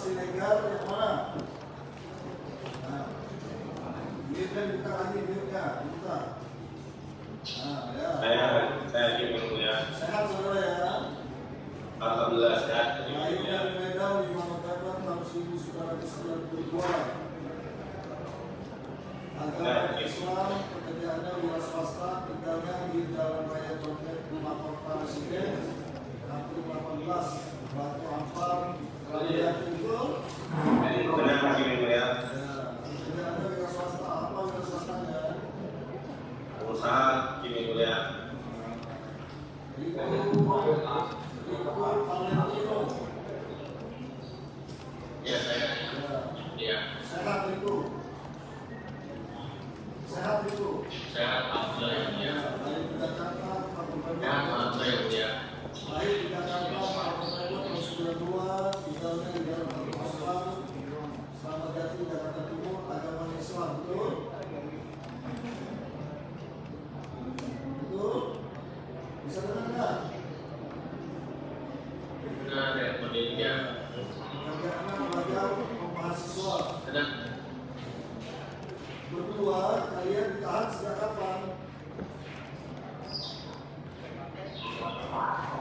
Siregar yang mana? Nah, mirnya buka lagi mirnya, buka. Nah, ya. Saya Kim ya. Sehat saudara ya. Alhamdulillah sehat. Lahir dari Medan 5 November 1992. Agama Islam, pekerjaannya wira swasta, tinggalnya di Jalan Raya Condet, Lapor Presiden, Kampung 18, Batu Ampar, Raya Tunggal. Benar Hakim yang mulia. Pekerjaannya wira swasta, apa wira swastanya? Pengusaha Hakim yang mulia. Valentino. Ya saya. Ya. Sehat itu. Sehat itu. Sehat alhamdulillah ya mulia. Lahir di Jakarta, Kabupaten Sehat alhamdulillah ya mulia. Lahir di Jakarta, Kabupaten tahun 92, tinggalnya di daerah Kabupaten Selamat Jati, Jakarta Timur, agama Islam, betul? Betul? Bisa dengar nggak? Benar ya pendidikan. Pekerjaannya belajar mahasiswa. Benar. Berdua, kalian ditahan sejak kapan?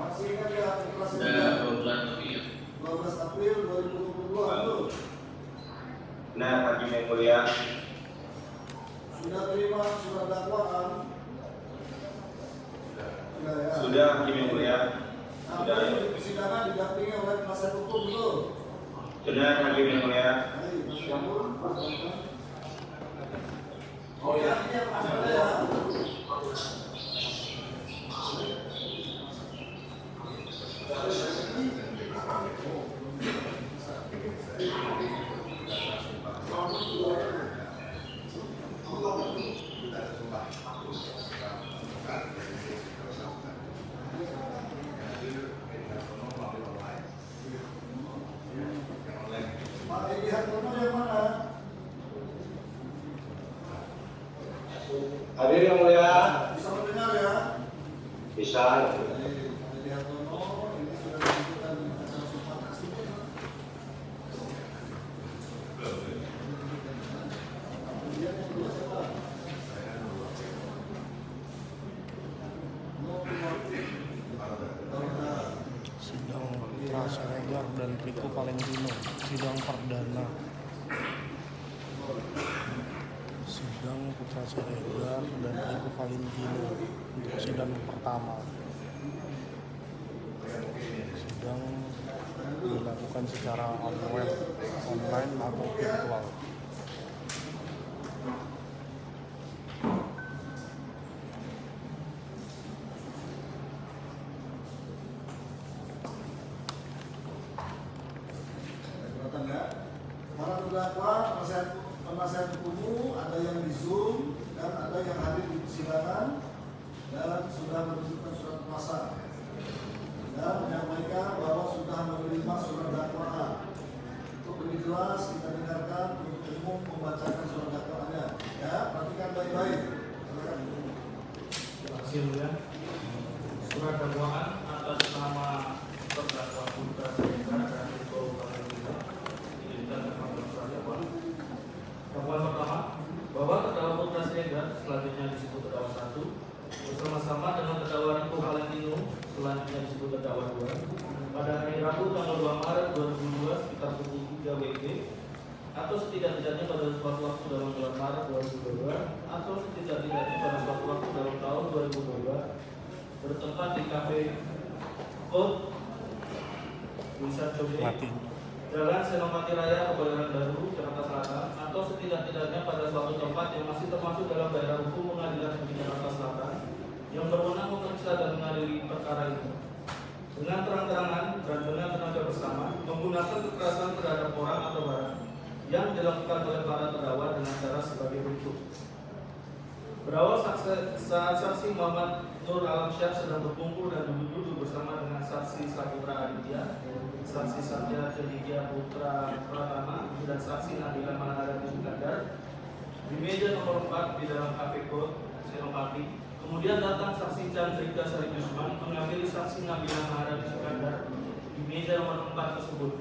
Masih ingat ya, kelas Sudah 2 bulan lebih ya. 12 April 2022, betul? Benar Hakim yang mulia. Sudah terima surat dakwaan? Sudah ya. Sudah Hakim yang mulia. Sampai di persidangan didampingi oleh penasihat hukum, betul? Benar Hakim yang mulia. Baik, Masya Allah. Oh ya, ini yang ada ya. Pak Edi Hartono yang mana? Hadir yang mulia. Bisa mendengar ya? Bisa. Pak Edi Hartono ini sudah ditunjukkan di acara Sumpah Kasih. Kemudian yang kedua siapa? Sidang Putra Siregar dan Riko Valentino, sidang perdana. Sidang Putra Siregar dan Riko Valentino untuk sidang pertama. Sidang dilakukan secara online atau virtual. Para terdakwa, penasihat hukum ada yang di Zoom dan ada yang hadir di persidangan dan sudah menunjukkan surat kuasa dan menyampaikan bahwa sudah menerima surat dakwaan. Untuk lebih jelas kita dengarkan untuk umum membacakan surat dakwaannya. Ya, perhatikan baik-baik. Terima kasih ya. Surat dakwaan atas nama terdakwa Putra Siregar dan Riko Valentino dikirimkan ke Mahkamah Dakwaan. Dakwaan pertama, bahwa terdakwa Putra Siregar, selanjutnya disebut terdakwa 1, bersama-sama dengan terdakwa Riko Valentino, selanjutnya disebut terdakwa 2, pada hari Rabu tanggal 2 Maret 2002 sekitar pukul 3 WIB atau setidak-tidaknya pada suatu waktu dalam bulan Maret 2022 atau setidak-tidaknya pada suatu waktu dalam tahun 2022 bertempat di kafe Code Wisat Cobe, Jalan Senopati Raya, Kebayoran Baru, Jakarta Selatan, atau setidak-tidaknya pada suatu tempat yang masih termasuk dalam daerah hukum Pengadilan Negeri Jakarta Selatan yang berwenang memeriksa dan mengadili perkara ini. Dengan terang-terangan dan dengan tenaga bersama menggunakan kekerasan terhadap orang atau barang yang dilakukan oleh para terdakwa dengan cara sebagai berikut. Berawal saat saksi Muhammad Nur Alamsyah sedang berkumpul dan duduk-duduk bersama dengan saksi Saputra Aditya, saksi Satya Cendikia Putra Pratama, dan saksi Nabila Maharani Iskandar di meja nomor 4 di dalam kafe Code Senopati. Kemudian datang saksi Chandrika Sari Jusman mengambil saksi Nabila Maharani Iskandar di meja nomor 4 tersebut.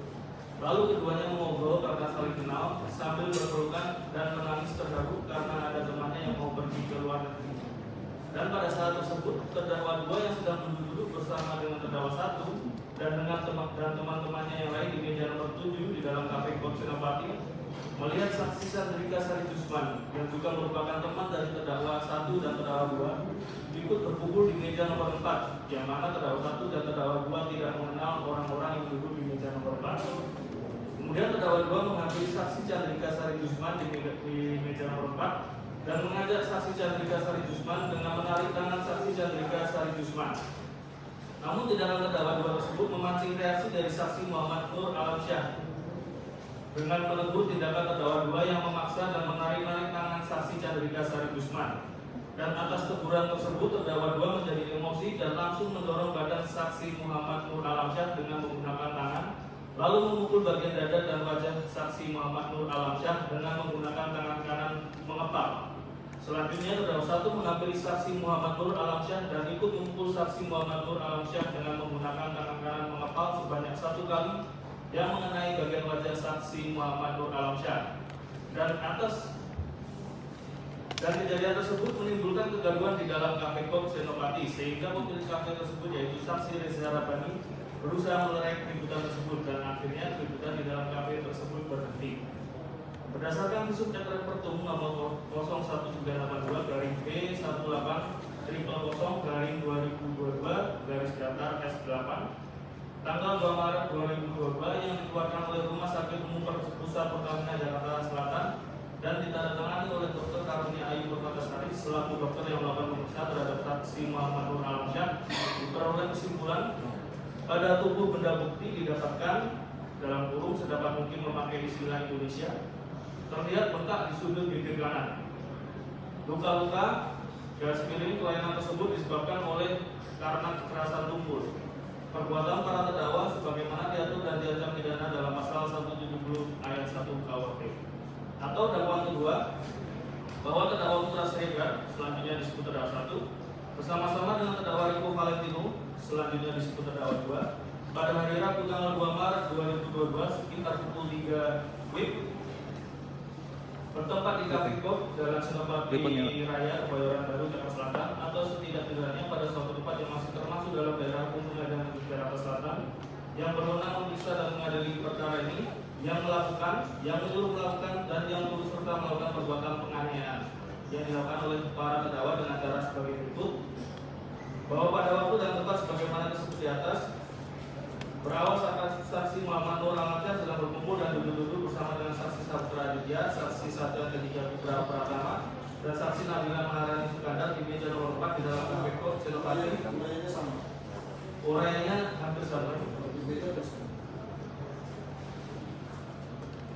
Lalu keduanya mengobrol karena saling kenal sambil berpelukan dan menangis terharu karena ada temannya yang mau pergi ke luar negeri. Dan pada saat tersebut terdakwa 2 yang sedang duduk bersama dengan terdakwa 1 dan dengan teman-temannya yang lain di meja nomor 7 di dalam kafe Kos Senopati melihat saksi Sandrika Sari Jusman yang juga merupakan teman dari terdakwa 1 dan terdakwa 2 ikut berkumpul di meja nomor 4, yang mana terdakwa 1 dan terdakwa 2 tidak mengenal orang-orang yang duduk di meja nomor 4. Kemudian terdakwa 2 menghampiri saksi Sandrika Sari Jusman di meja nomor 4 dan mengajak saksi Sandrika Sari Jusman dengan menarik tangan saksi Sandrika Sari Jusman. Namun tindakan terdakwa 2 tersebut memancing reaksi dari saksi Muhammad Nur Alamsyah dengan menegur tindakan terdakwa 2 yang memaksa dan menarik-narik tangan saksi Sandrika Sari Jusman. Dan atas teguran tersebut terdakwa 2 menjadi emosi dan langsung mendorong badan saksi Muhammad Nur Alamsyah dengan menggunakan tangan, lalu memukul bagian dada dan wajah saksi Muhammad Nur Alamsyah dengan menggunakan tangan kanan mengepal. Selanjutnya terdakwa 1 menghampiri saksi Muhammad Nur Alamsyah dan ikut memukul saksi Muhammad Nur Alamsyah dengan menggunakan tangan kanan mengepal sebanyak 1 kali yang mengenai bagian wajah saksi Muhammad Nur Alamsyah. Dan kejadian tersebut menimbulkan kegaduhan di dalam kafe Kos Senopati sehingga pemilik kafe tersebut yaitu saksi Reza Rabani berusaha melerai keributan tersebut dan akhirnya keributan di dalam kafe tersebut berhenti. Berdasarkan visum et repertum nomor 019-18-00-2022-S8 tanggal 2 Maret 2022 yang dikeluarkan oleh Rumah Sakit Umum Pusat Pertamina Jakarta Selatan dan ditandatangani oleh Dr. Karunia Ayu Permatasari selaku dokter yang melakukan pemeriksaan terhadap saksi Muhammad Nur Alamsyah. Diperoleh kesimpulan pada tubuh benda bukti didapatkan dalam kurung sedapat mungkin memakai istilah Indonesia terlihat bengkak di sudut bibir kanan. Luka-luka garis miring kelainan tersebut disebabkan oleh karena kekerasan tubuh. Perbuatan para terdakwa sebagaimana diatur dan diancam pidana dalam pasal 170 ayat 1 KUHP. Atau dakwaan kedua bahwa terdakwa Putra Siregar selanjutnya disebut terdakwa 1 bersama-sama dengan terdakwa Riko Valentino selanjutnya disebut terdakwa 2 pada hari Rabu tanggal 2 Maret 2022 sekitar pukul 3 WIB bertempat di Cafe Kos Jalan Senopati Raya, Kebayoran Baru, Jakarta Selatan atau setidak-tidaknya pada suatu tempat yang masih termasuk dalam daerah hukum pengadilan negeri Jakarta Selatan yang berwenang memeriksa dan mengadili perkara ini, yang melakukan, yang menyuruh melakukan, dan yang turut serta melakukan perbuatan penganiayaan yang dilakukan oleh para terdakwa dengan cara sebagai berikut: bahwa pada waktu dan tempat sebagaimana disebut di atas, berawal saksi Muhammad Nur Alamsyah sedang berkumpul dan duduk-duduk bersama dengan saksi Saputra Aditya, saksi Satya Ketiga Putra Pratama, dan saksi Nabila Maharani Sukandar di meja nomor 4 di dalam Cafe Kos Senopati. Uraiannya sama. Uraiannya hampir sama.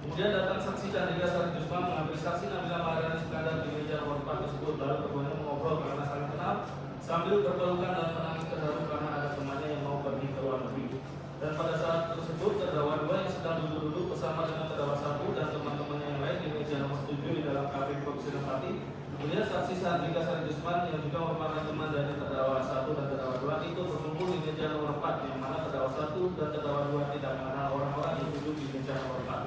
Kemudian datang saksi Sandrika Sari Jusman mengambil saksi Nabila Maharani Sukandar di meja nomor 4 tersebut, lalu keduanya mengobrol karena saling kenal sambil berpelukan dan menangis terharu karena ada temannya yang mau pergi ke luar negeri. Dan pada saat tersebut terdakwa 2 yang sedang duduk-duduk bersama dengan terdakwa 1 dan teman-temannya yang lain di meja nomor 7 di dalam Cafe Kos Senopati melihat saksi Sandrika Sari Jusman yang juga merupakan teman dari terdakwa 1 dan terdakwa 2 itu berkumpul di meja nomor 4, yang mana terdakwa 1 dan terdakwa 2 tidak mengenal orang-orang yang duduk di meja nomor 4.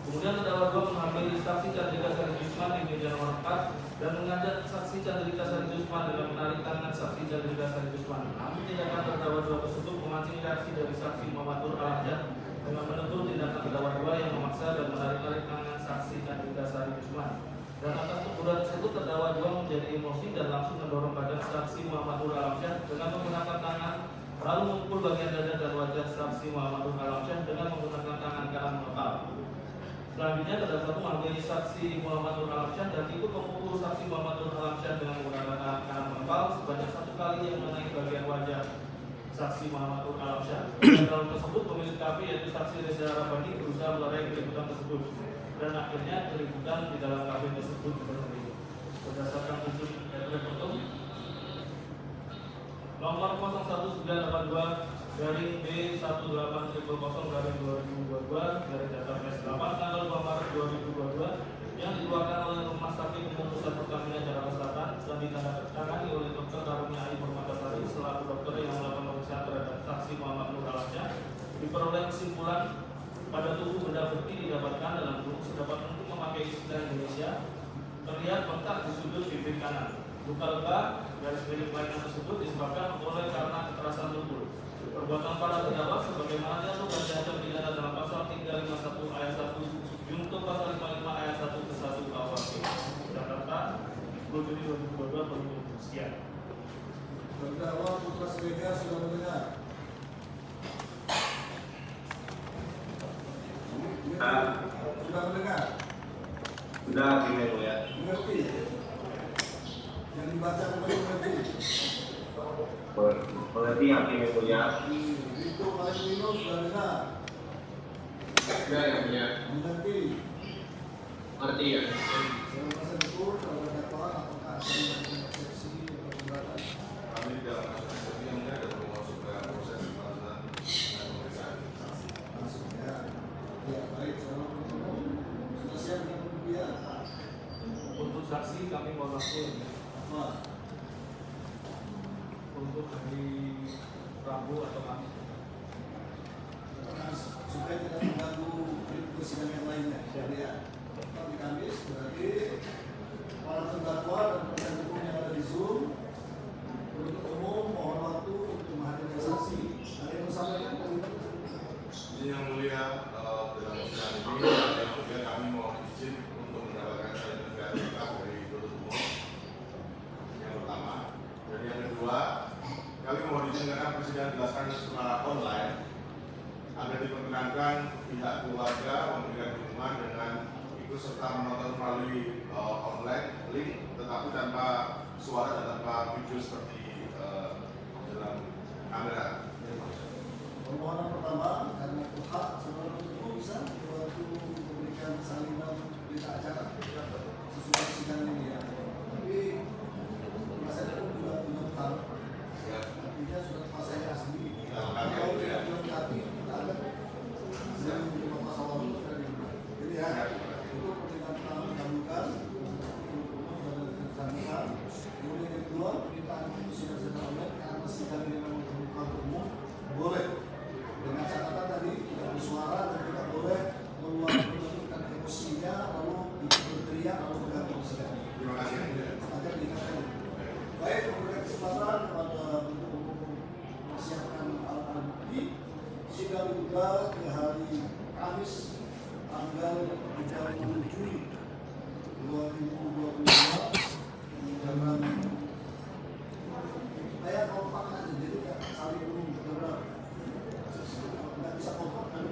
Kemudian terdakwa 2 mengambil saksi Sandrika Sari Jusman di meja nomor 4 dan mengajak saksi Sandrika Sari Jusman dengan menarik tangan saksi Sandrika Sari Jusman. Namun tindakan terdakwa 2 tersebut memancing reaksi dari saksi Muhammad Nur Alamsyah dengan menegur tindakan terdakwa 2 yang memaksa dan menarik-narik tangan saksi Sandrika Sari Jusman. Dan atas teguran tersebut terdakwa 2 menjadi emosi dan langsung mendorong badan saksi Muhammad Nur Alamsyah dengan menggunakan tangan, lalu memukul bagian dada dan wajah saksi Muhammad Nur Alamsyah dengan menggunakan tangan kanan mengepal. Selanjutnya terdakwa 1 mengambil saksi Muhammad Nur Alamsyah dan ikut memukul saksi Muhammad Nur Alamsyah dengan menggunakan tangan kanan mengepal sebanyak 1 kali yang mengenai bagian wajah saksi Muhammad Nur Alamsyah. Dalam tersebut pemilik kafe yaitu saksi Reza Rabani berusaha melerai keributan tersebut dan akhirnya keributan di dalam kafe tersebut berhenti. Berdasarkan visum et repertum nomor 01982 garing B1800/2022 tanggal 2 Maret 2022 yang dikeluarkan oleh Rumah Sakit Umum Pusat Pertamina Jakarta Selatan dan ditandatangani oleh Dr. Karunia Ayu Permatasari selaku dokter yang melakukan pemeriksaan terhadap saksi Muhammad Nur Alamsyah. Diperoleh kesimpulan pada tubuh benda bukti didapatkan dalam bungkus dapat untuk memakai istilah Indonesia, terlihat bengkak di sudut bibir kanan. Luka-luka garis miring lainnya tersebut disebabkan oleh karena kekerasan tubuh. Perbuatan para terdakwa sebagaimana diatur dan diancam pidana dalam pasal 351 ayat 1 junto pasal 55 ayat 1 ke 1 KUHP. Jakarta 10 Juni 2022 penuntut sekian. Terdakwa Putra Siregar sudah mendengar. Sudah mendengar. Sudah Hakim yang mulia. Mengerti. Yang dibaca kembali mengerti. Mengerti Hakim yang mulia. Itu paling minum sudah dengar. Sudah yang mulia. Mengerti. Mengerti ya. Dalam masa itu kalau ada dakwaan apakah ada yang eksepsi atau keberatan? Kami dalam kasus seperti ini ada masuk ke proses pembahasan dengan pemeriksaan saksi. Langsung ya. Ya baik. Assalamualaikum. Sudah siap dengan dia? Untuk saksi kami mewakili Apa? untuk hari Rabu atau Kamis. Supaya tidak mengganggu persidangan yang lainnya. Jadi ya. Tapi Kamis berarti para terdakwa dan penasihat hukum yang ada di Zoom penuntut umum mohon waktu untuk menghadirkan saksi. Ada yang disampaikan? Ini yang mulia dalam persidangan ini yang mulia kami mohon izin untuk mendapatkan sertifikat lengkap dari penuntut umum. Yang pertama, dan yang kedua, kami mohon izin karena persidangan dijelaskan secara online agar diperkenankan pihak keluarga memberikan dukungan dengan ikut serta menonton melalui online link, tetapi tanpa suara dan tanpa video seperti dalam kamera. Permohonan pertama karena hak saudara penuntut umum bisa waktu memberikan salinan berita acara sesuai persidangan ini ya. Tapi penasihat hukum juga punya hak. Artinya sudah pasal asli. Kalau tidak dilengkapi kita akan sedang menerima pasal baru sudah dibuat. Jadi ya itu pertimbangan pertama dikabulkan. Sudah disambungkan. Kemudian yang kedua permintaan itu sudah online karena sidang ini memang terbuka untuk umum boleh. Dengan catatan tadi tidak bersuara dan tidak boleh menunjukkan emosinya lalu berteriak lalu mengganggu persidangan. Terima kasih. Agar diingatkan. Baik, memberikan kesempatan kepada penuntut umum mempersiapkan alat-alat bukti. Sidang dibuka di hari Kamis tanggal 30 Juli 2022 jam supaya kompak aja jadi nggak saling bergerak. Nggak bisa kompak kan?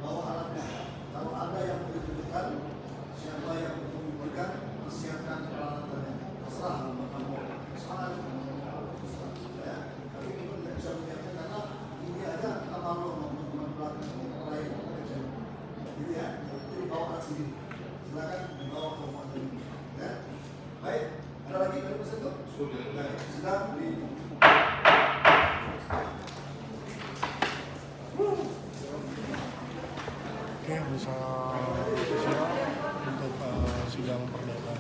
Bawa alatnya. Kalau ada yang ditunjukkan, siapa yang memberikan, persiapkan peralatannya. Terserah, semangat. Ya, tapi kita tidak bisa menyiapkan karena ini aja kita malu sama teman-teman belakang lain. Jadi ya, itu dibawa alat sendiri. Silakan dibawa ke rumah ini. Ya, baik. Ada lagi dari pesan itu? Baik, sedang di. Oke, bisa untuk sidang perdana.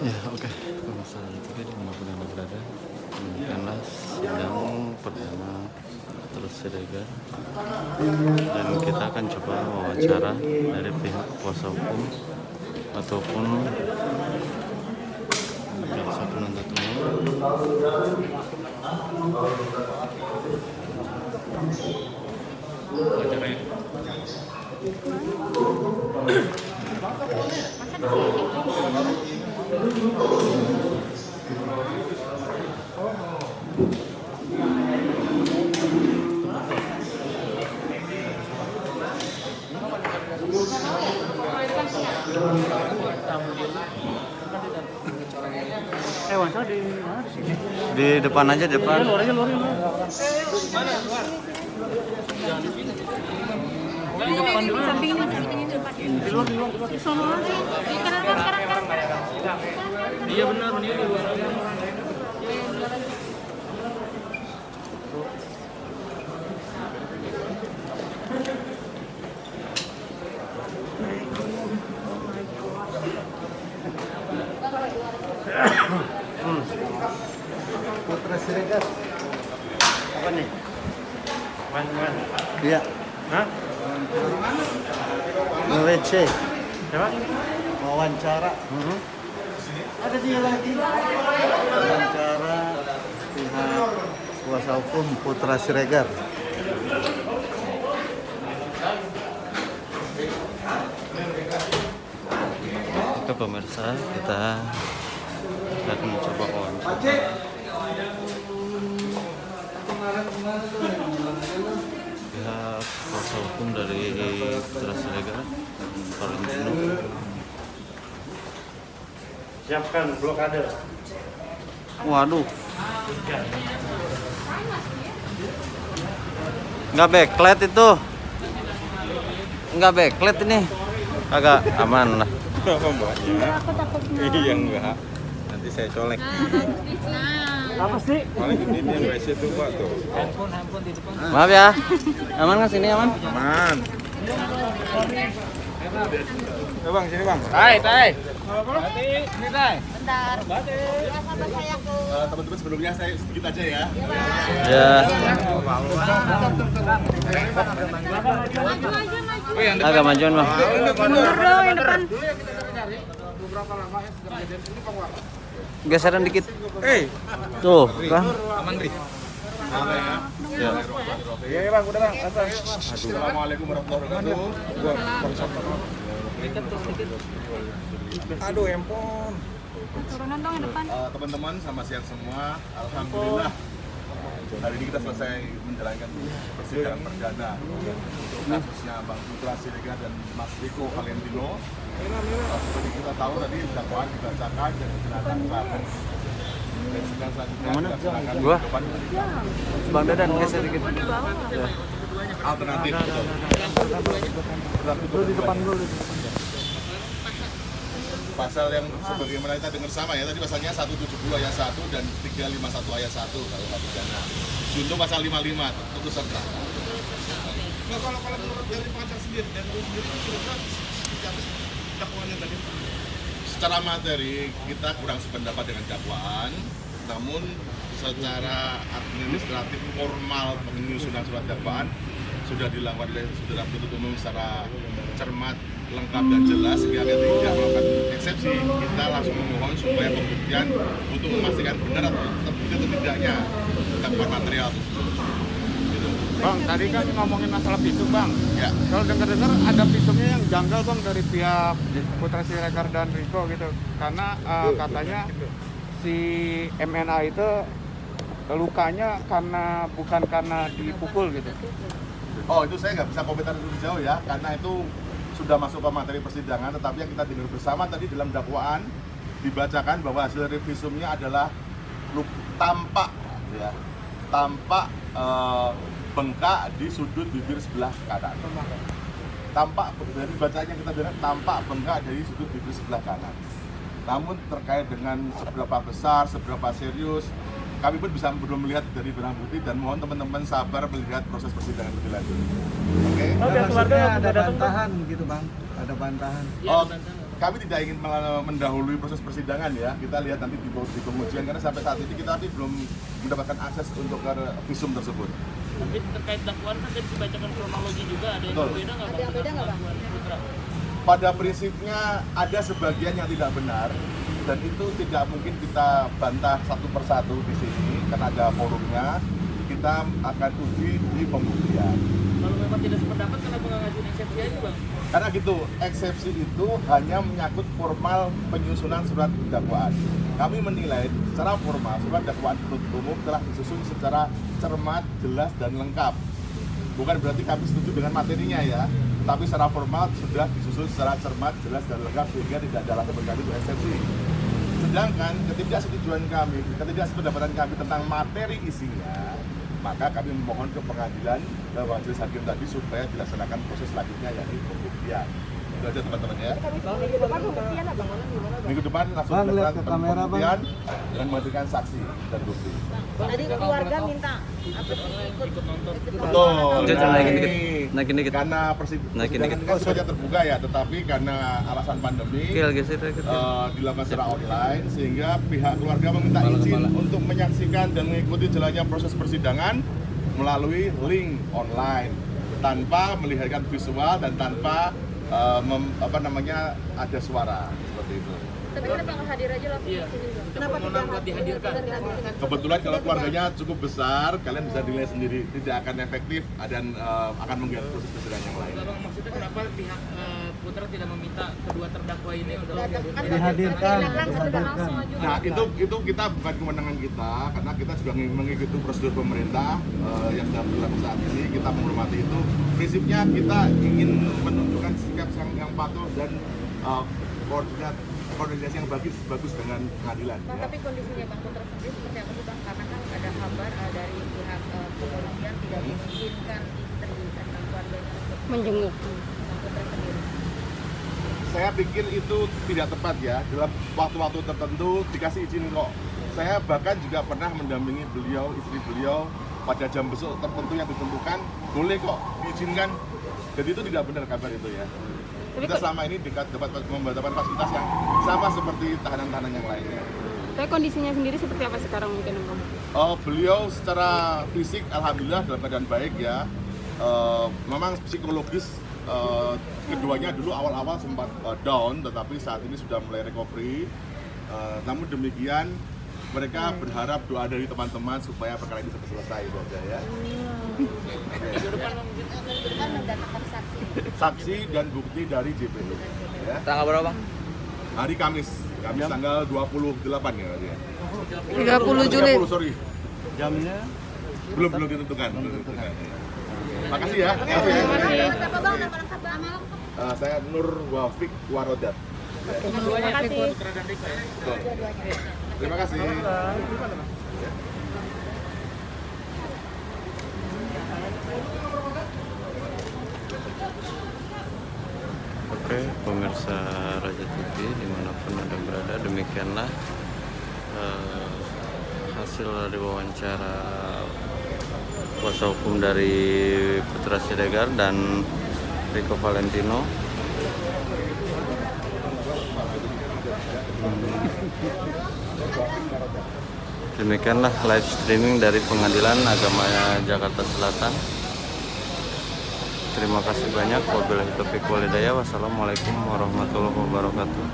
Ya, oke. Pemirsa TV dimanapun Anda berada, demikianlah sidang perdana Putra Siregar, dan kita akan coba wawancara dari pihak kuasa hukum ataupun jaksa penuntut umum. Di depan aja, depan. Samping ini, samping depan. Di luar. Di sono aja. Di kanan. Iya benar, ini di luar. Iya. Hah? WC. Siapa? Wawancara. Ada dia lagi. Wawancara pihak kuasa hukum Putra Siregar. Oke pemirsa, kita akan mencoba wawancara pihak kuasa hukum dari Putra Siregar Valentino. Siapkan blokade. Waduh, nggak backlight itu, nggak backlight ini, agak aman lah. Aku takutnya. Iya enggak. Nanti saya colek. Apa sih? Paling ini yang WC tuh Pak tuh. Handphone di depan. Maaf ya, aman kan sini aman? Aman. Ayo Bang, sini Bang. Tai. Ini Tai. Bentar. Ya sama saya ke. Teman-teman sebelumnya saya sedikit aja ya. Ya. Maju. Agak majuan bang. Mundur dong yang depan. Geseran dikit. Tuh kan. Aman Ri. Ya. Iya Bang, udah Bang. Assalamualaikum warahmatullahi wabarakatuh. Aduh, handphone. Turunan dong yang depan. Teman-teman, selamat siang semua. Alhamdulillah hari ini kita selesai menjalankan persidangan perdana untuk kasusnya Bang Putra Siregar dan Mas Riko Valentino. Seperti kita tahu tadi dakwaan dibacakan dan diserahkan ke dan sidang selanjutnya dilaksanakan di Gua? depan Bang Dadan geser dikit. Ya. alternatif. Betul di depan dulu. Pasal yang sebagaimana kita dengar sama ya, tadi pasalnya 170 ayat 1 dan 351 ayat 1 kalau pidana. Junto pasal 55 tentu serta. Nah, kalau menurut dari pengacara sendiri dan dakwaannya tadi secara materi kita kurang sependapat dengan dakwaan, namun secara administratif formal penyusunan surat dakwaan sudah dilakukan oleh saudara penuntut umum secara cermat, lengkap dan jelas sehingga kita tidak melakukan eksepsi. Kita langsung memohon supaya pembuktian untuk memastikan benar atau terbukti atau tidaknya dakwaan material tersebut. Gitu. Bang, tadi kan ngomongin masalah visum Bang. Ya. Kalau dengar-dengar ada visumnya yang janggal Bang dari pihak Putra Siregar dan Riko gitu. Karena katanya si MNA itu lukanya bukan karena dipukul gitu. Oh, itu saya nggak bisa komentar lebih jauh ya, karena itu sudah masuk ke materi persidangan. Tetapi yang kita dengar bersama tadi dalam dakwaan dibacakan bahwa hasil revisumnya adalah tampak bengkak di sudut bibir sebelah kanan. Tampak dari bacaan yang kita dengar tampak bengkak dari sudut bibir sebelah kanan. Namun terkait dengan seberapa besar, seberapa serius, kami pun belum melihat dari barang bukti dan mohon teman-teman sabar melihat proses persidangan lebih lanjut. Oke? Maksudnya ada bantahan gitu bang, ada bantahan. Oh, kami tidak ingin mendahului proses persidangan ya. Kita lihat nanti di pengujian karena sampai saat ini kita belum mendapatkan akses untuk ke visum tersebut. Tapi terkait dakwaan kan tadi dibacakan kronologi juga, ada yang Betul. berbeda nggak Bang? Ada yang beda nggak, Bang? Putra. Pada prinsipnya ada sebagian yang tidak benar dan itu tidak mungkin kita bantah satu persatu di sini karena ada forumnya. Kita akan uji di pembuktian. Kalau memang tidak sependapat, kenapa nggak ngajuin eksepsi aja Bang? Karena gitu, eksepsi itu hanya menyangkut formal penyusunan surat dakwaan. Kami menilai secara formal surat dakwaan penuntut umum telah disusun secara cermat, jelas dan lengkap. Bukan berarti kami setuju dengan materinya ya, tapi secara formal sudah disusun secara cermat, jelas dan lengkap sehingga tidak ada alasan bagi kami untuk eksepsi. Sedangkan ketidaksetujuan kami, ketidaksependapatan kami tentang materi isinya, maka kami memohon ke pengadilan, ke majelis hakim tadi supaya dilaksanakan proses selanjutnya yakni pembuktian. Itu aja teman-teman ya. Minggu depan pembuktian apa? Minggu depan langsung Bang, lihat dilakukan ke kamera, Bang. pembuktian dengan menghadirkan saksi dan bukti. Tadi keluarga minta apa sih ikut nonton. Betul. Jangan naikin dikit. Ini Naikin dikit. Karena Naikin persidangan dikit. ini kan sifatnya terbuka ya, tetapi karena alasan pandemi Kil geser dikit. dilakukan secara online sehingga pihak keluarga meminta izin untuk menyaksikan dan mengikuti jalannya proses persidangan melalui link online. tanpa melihatkan visual dan tanpa ada suara seperti itu. Tapi kenapa nggak hadir aja langsung Iya. di sini, Bang? Kenapa tidak buat dihadirkan? Kebetulan kalau keluarganya cukup besar, kalian bisa dinilai sendiri, tidak akan efektif dan akan mengganggu proses persidangan yang lain. Bang, maksudnya kenapa pihak Putra tidak meminta kedua terdakwa ini untuk Dihadirkan langsung aja. Nah itu kita bukan kewenangan kita, karena kita juga mengikuti prosedur pemerintah yang sedang berlaku saat ini. Kita menghormati itu. Prinsipnya kita ingin menunjukkan sikap yang patuh dan koordinasi yang bagus dengan pengadilan. Bang, Ya. tapi kondisinya Bang Putra sendiri seperti apa sih Bang? Karena kan ada kabar dari pihak kepolisian tidak mengizinkan istri dan keluarganya untuk menjenguk Bang Putra sendiri. Saya pikir itu tidak tepat ya, dalam waktu-waktu tertentu dikasih izin kok. Saya bahkan juga pernah mendampingi beliau, istri beliau pada jam besok tertentu yang ditentukan, boleh kok diizinkan. Jadi itu tidak benar kabar itu ya. Kita selama ini dapat mendapatkan fasilitas yang sama seperti tahanan-tahanan yang lainnya. Tapi kondisinya sendiri seperti apa sekarang mungkin Bang? Beliau secara fisik alhamdulillah dalam keadaan baik ya. Memang psikologis keduanya dulu awal-awal sempat down, tetapi saat ini sudah mulai recovery. Namun demikian mereka berharap doa dari teman-teman supaya perkara ini cepat selesai itu aja ya. Kan mendatangkan saksi. Saksi dan bukti dari JPU. Ya. Tanggal berapa, Bang? Hari Kamis tanggal 28 ya. 30 Juli. 30, sorry. Jamnya Belum ditentukan. Makasih ya. Siapa Bang? Nama lengkap Bang? Saya Nur Wafik Warodat. Terima kasih. Putra dan Riko ya? Betul. Terima kasih. Oke, pemirsa Raja TV dimanapun Anda berada, demikianlah hasil dari wawancara kuasa hukum dari Putra Siregar dan Rico Valentino. Demikianlah live streaming dari Pengadilan Agama Jakarta Selatan. Terima kasih banyak. Wabillahi taufiq wal hidayah. Wassalamualaikum warahmatullahi wabarakatuh.